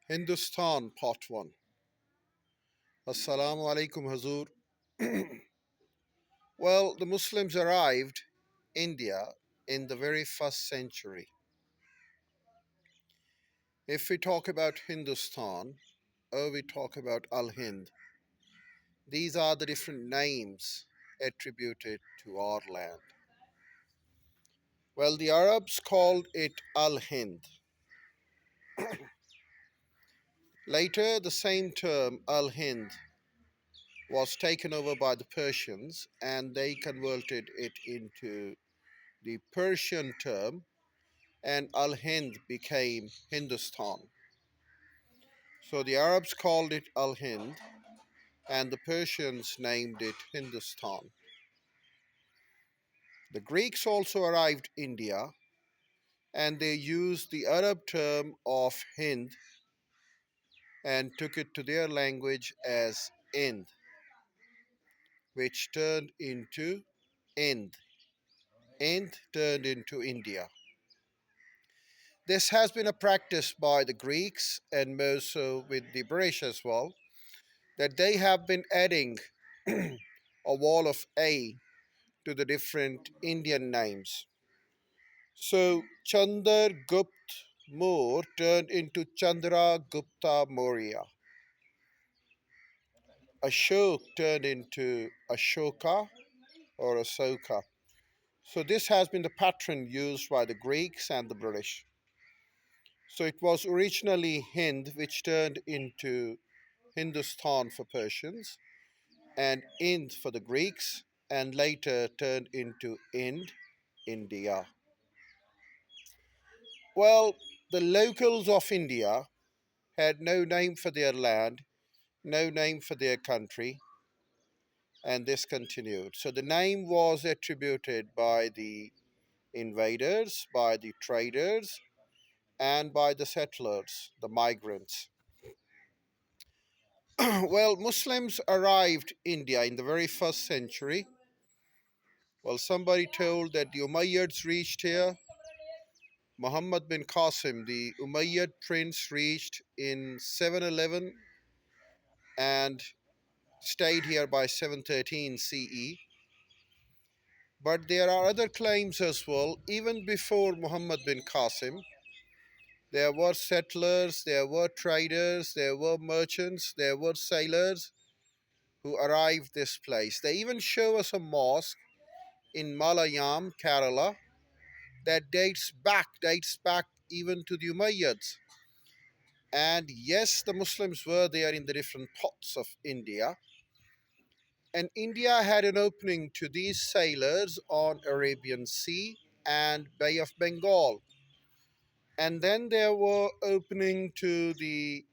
Hindustan Part 1. Assalamu alaikum Hazur. Well, the Muslims arrived India in the very first century. If we talk about Hindustan or we talk about Al Hind, these are the different names attributed to our land. Well, the Arabs called it Al Hind. Later, the same term, Al Hind, was taken over by the Persians and they converted it into the Persian term, and Al Hind became Hindustan. So the Arabs called it Al Hind, and the Persians named it Hindustan. The Greeks also arrived India, and they used the Arab term of Hind and took it to their language as Ind, which turned into Ind. Ind turned into India. This has been a practice by the Greeks and more so with the British as well, that they have been adding a wall of A to the different Indian names. So Chandra Gupt Moor turned into Chandra Gupta Maurya. Ashok turned into Ashoka or Asoka. So this has been the pattern used by the Greeks and the British. So it was originally Hind, which turned into Hindustan for Persians, and Ind for the Greeks, and later turned into Ind, India. Well, the locals of India had no name for their land, no name for their country, and this continued. So the name was attributed by the invaders, by the traders, and by the settlers, the migrants. Well, Muslims arrived India in the very first century. Well, somebody told that the Umayyads reached here. Muhammad bin Qasim, the Umayyad prince, reached in 711 and stayed here by 713 CE. But there are other claims as well. Even before Muhammad bin Qasim, there were settlers, there were traders, there were merchants, there were sailors who arrived this place. They even show us a mosque in Malayam, Kerala, that dates back even to the Umayyads. And yes, the Muslims were there in the different parts of India. And India had an opening to these sailors on Arabian Sea and Bay of Bengal. And then there were opening to the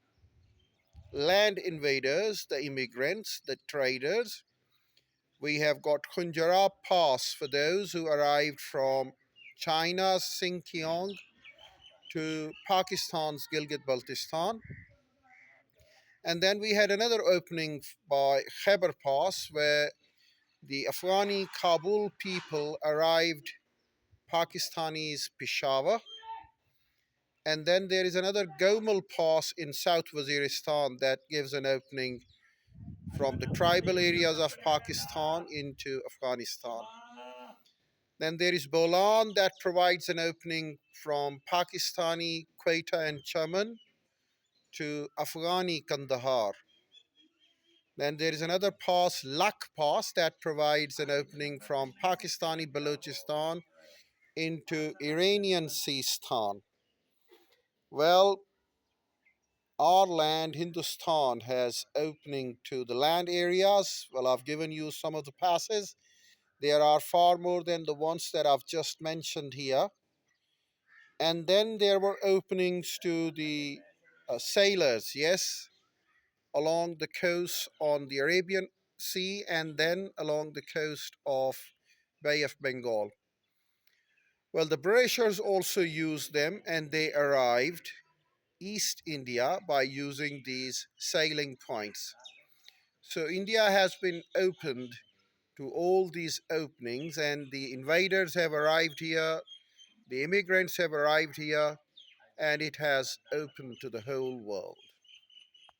land invaders, the immigrants, the traders. We have got Khunjara Pass for those who arrived from China's Xinjiang to Pakistan's Gilgit-Baltistan. And then we had another opening by Khyber Pass where the Afghani Kabul people arrived Pakistani's Peshawar. And then there is another Gomal Pass in South Waziristan that gives an opening from the tribal areas of Pakistan into Afghanistan. Then there is Bolan that provides an opening from Pakistani Quetta and Chaman to Afghani Kandahar. Then there is another pass, Lak Pass, that provides an opening from Pakistani Balochistan into Iranian Sistan. Well, our land, Hindustan, has opening to the land areas. Well, I've given you some of the passes. There are far more than the ones that I've just mentioned here. And then there were openings to the sailors, yes, along the coast on the Arabian Sea and then along the coast of Bay of Bengal. Well, the Britishers also used them and they arrived East India by using these sailing points. So India has been opened to all these openings, and the invaders have arrived here, the immigrants have arrived here, and it has opened to the whole world.